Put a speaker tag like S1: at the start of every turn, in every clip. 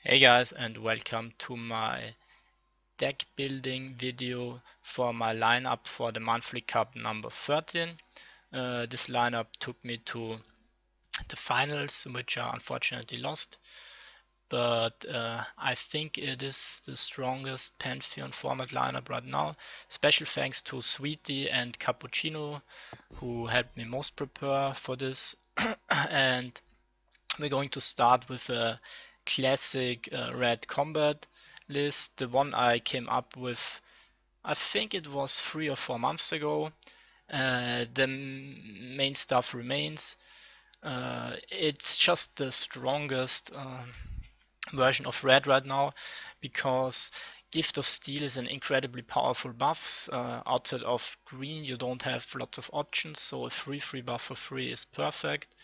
S1: Hey guys, and welcome to my deck building video for my lineup for the monthly cup number 13. This lineup took me to the finals, which I unfortunately lost, but I think it is the strongest Pantheon format lineup right now. Special thanks to Sweetie and Cappuccino, who helped me most prepare for this. And we're going to start with a classic red combat list, the one I came up with, I think it was 3 or 4 months ago. The main stuff remains. It's just the strongest version of red right now because Gift of Steel is an incredibly powerful buff. Outside of green you don't have lots of options, so a 3/3 buff for free is perfect.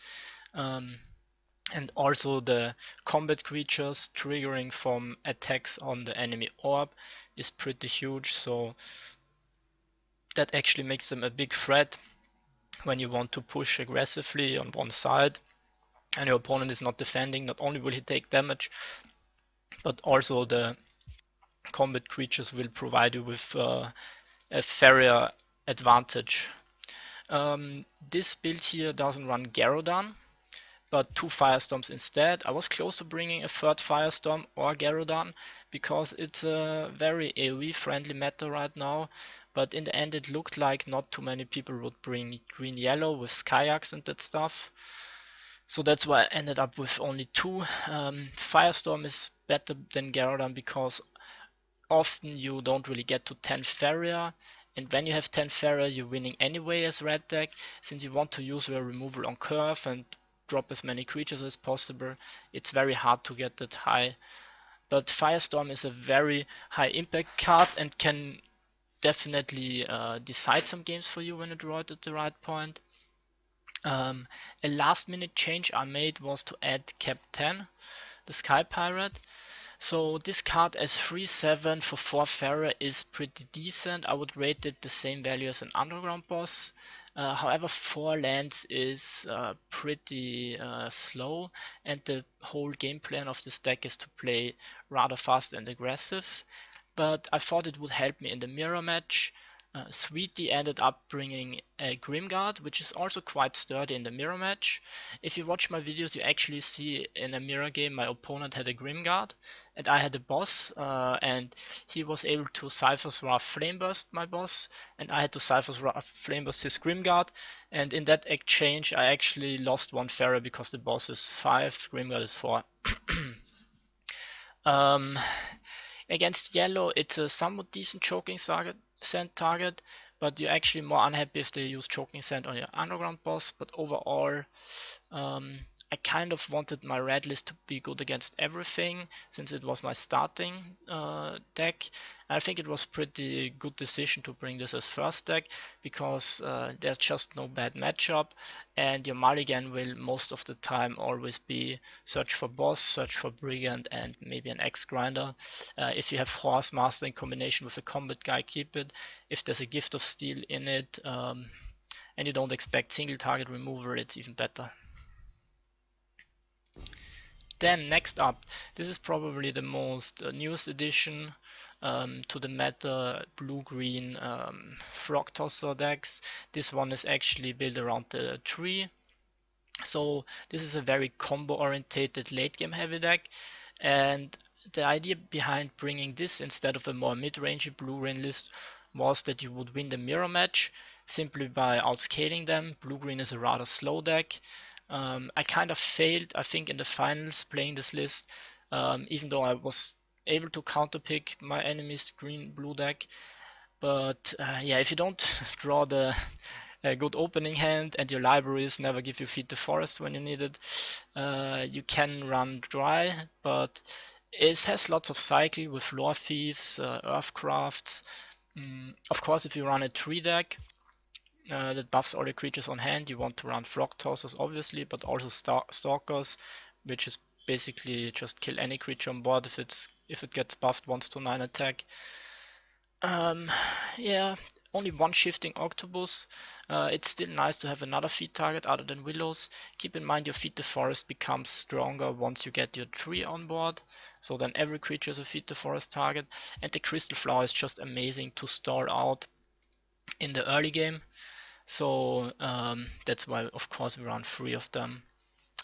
S1: And also the combat creatures triggering from attacks on the enemy orb is pretty huge, so that actually makes them a big threat when you want to push aggressively on one side and your opponent is not defending. Not only will he take damage, but also the combat creatures will provide you with a Faeria advantage. This build here doesn't run Garodan, but 2 Firestorms instead. I was close to bringing a third Firestorm or Garodan because it's a very AoE friendly meta right now, but in the end it looked like not too many people would bring green yellow with Skyax and that stuff. So that's why I ended up with only 2. Firestorm is better than Garodan because often you don't really get to 10 Faeria, and when you have 10 Faeria you're winning anyway as red deck, since you want to use your removal on curve and drop as many creatures as possible. It's very hard to get that high, but Firestorm is a very high impact card and can definitely decide some games for you when you draw it at the right point. A last minute change I made was to add Cap 10, the Sky Pirate. So this card as 3/7 for 4 Faeria is pretty decent. I would rate it the same value as an underground boss. However, 4 lands is pretty slow, and the whole game plan of this deck is to play rather fast and aggressive. But I thought it would help me in the mirror match. Sweetie ended up bringing a Grimguard, which is also quite sturdy in the mirror match. If you watch my videos, you actually see in a mirror game my opponent had a Grimguard and I had a boss, and he was able to Cypher's Wrath Flameburst my boss, and I had to Cypher's Wrath Flameburst his Grimguard, and in that exchange I actually lost 1 Faeria because the boss is 5, Grimguard is 4. Against yellow, it's a somewhat decent choking sand target, but you're actually more unhappy if they use choking sand on your underground boss. But overall, I kind of wanted my red list to be good against everything, since it was my starting deck. I think it was pretty good decision to bring this as first deck, because there's just no bad matchup, and your mulligan will most of the time always be search for boss, search for brigand, and maybe an X grinder. If you have horse master in combination with a combat guy, keep it. If there's a gift of steel in it, and you don't expect single target removal, it's even better. Then next up, this is probably the most newest addition to the meta, blue-green frog tosser decks. This one is actually built around the tree. So this is a very combo orientated late game heavy deck, and the idea behind bringing this instead of a more mid-range blue-green list was that you would win the mirror match simply by outscaling them. Blue-green is a rather slow deck. I kind of failed, I think, in the finals playing this list, even though I was able to counterpick my enemy's green-blue deck. But yeah, if you don't draw the good opening hand and your libraries never give you Feed the Forest when you need it, you can run dry, but it has lots of cycle with Lore Thieves, Earthcrafts. Of course, if you run a tree deck, that buffs all the creatures on hand, you want to run Frog Tossers obviously, but also Stalkers, which is basically just kill any creature on board if it gets buffed once to 9 attack. Yeah, only one shifting octopus. It's still nice to have another feed target other than willows. Keep in mind your feed the forest becomes stronger once you get your tree on board. So then every creature is a feed the forest target. And the crystal flower is just amazing to store out in the early game. So that's why of course we run 3 of them.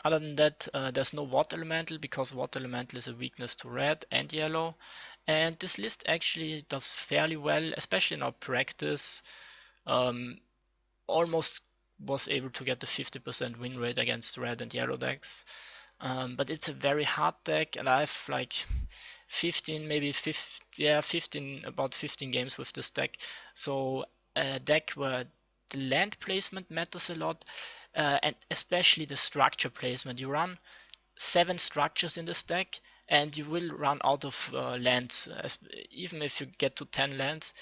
S1: Other than that, there's no water elemental because water elemental is a weakness to red and yellow. And this list actually does fairly well, especially in our practice. Almost was able to get the 50% win rate against red and yellow decks. But it's a very hard deck, and I have like 15, maybe 15, yeah, 15, about 15 games with this deck. So a deck where the land placement matters a lot, and especially the structure placement. You run 7 structures in this deck, and you will run out of lands. Even if you get to 10 lands,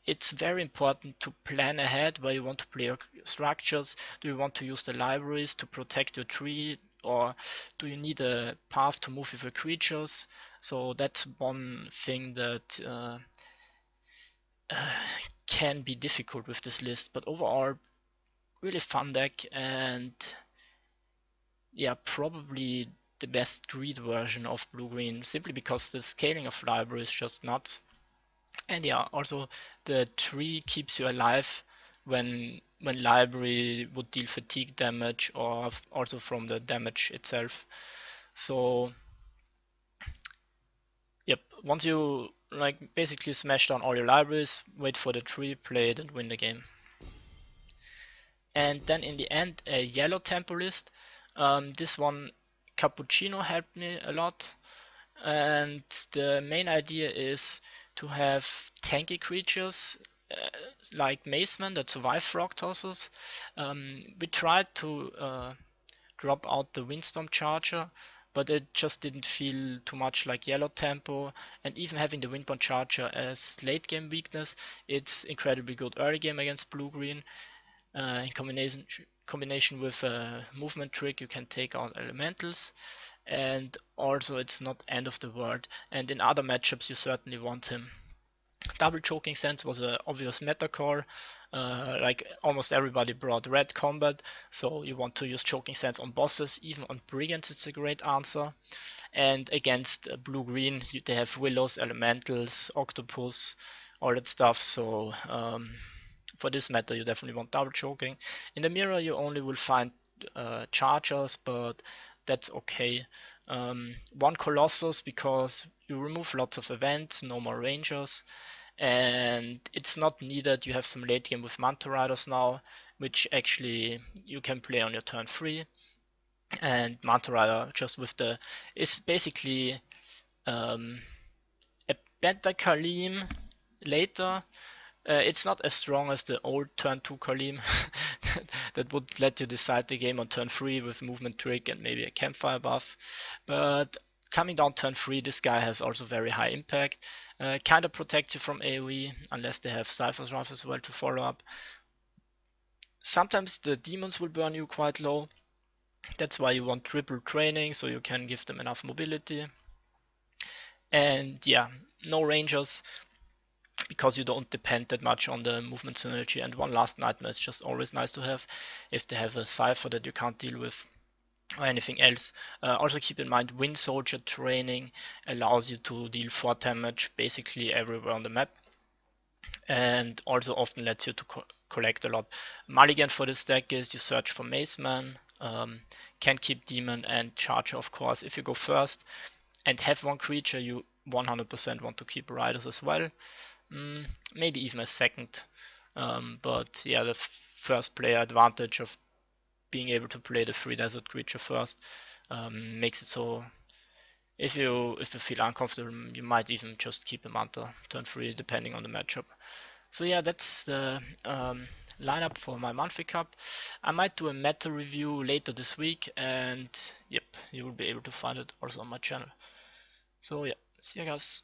S1: it's very important to plan ahead where you want to play your structures. Do you want to use the libraries to protect your tree, or do you need a path to move with your creatures? So that's one thing that can be difficult with this list, but overall really fun deck, and yeah, probably the best greed version of blue-green, simply because the scaling of library is just nuts. And yeah, also the tree keeps you alive when library would deal fatigue damage, or also from the damage itself. So yep, once you like basically smash down all your libraries, wait for the tree, play it, and win the game. And then in the end, a yellow tempo list. This one, Cappuccino, helped me a lot. And the main idea is to have tanky creatures like Maceman that survive frog tosses. We tried to drop out the Windstorm Charger, but it just didn't feel too much like yellow tempo. And even having the Windborne Charger as late game weakness, it's incredibly good early game against blue-green. In combination with a movement trick, you can take out elementals, and also it's not end of the world. And in other matchups, you certainly want him. Double Choking Sense was an obvious meta call. Like almost everybody brought red combat, so you want to use Choking Sense on bosses, even on brigands it's a great answer. And against blue-green, they have willows, elementals, octopus, all that stuff. So for this meta, you definitely want double choking. In the mirror, you only will find chargers, but that's okay. One Colossus because you remove lots of events, no more rangers, and it's not needed. You have some late game with Manta Riders now, which actually you can play on your turn 3. And Manta Rider just with the is basically a Benta Kalim later. It's not as strong as the old turn 2 Kalim that would let you decide the game on turn 3 with movement trick and maybe a campfire buff. But coming down turn 3, this guy has also very high impact. Kind of protects you from AoE, unless they have Cypher's Wrath as well to follow up. Sometimes the demons will burn you quite low. That's why you want triple training, so you can give them enough mobility. And yeah, no rangers, because you don't depend that much on the movement synergy. And one last nightmare is just always nice to have if they have a Cypher that you can't deal with or anything else. Also keep in mind, Wind Soldier training allows you to deal 4 damage basically everywhere on the map, and also often lets you to collect a lot. Mulligan for this deck is you search for Maceman, can keep Demon and Charger of course if you go first, and have one creature you 100% want to keep Riders as well. Maybe even a second, but yeah, the first player advantage of being able to play the 3 desert creature first makes it so if you feel uncomfortable, you might even just keep a Manta turn 3 depending on the matchup. So yeah, that's the lineup for my monthly cup. I might do a meta review later this week, and yep, you will be able to find it also on my channel. So yeah, see you guys.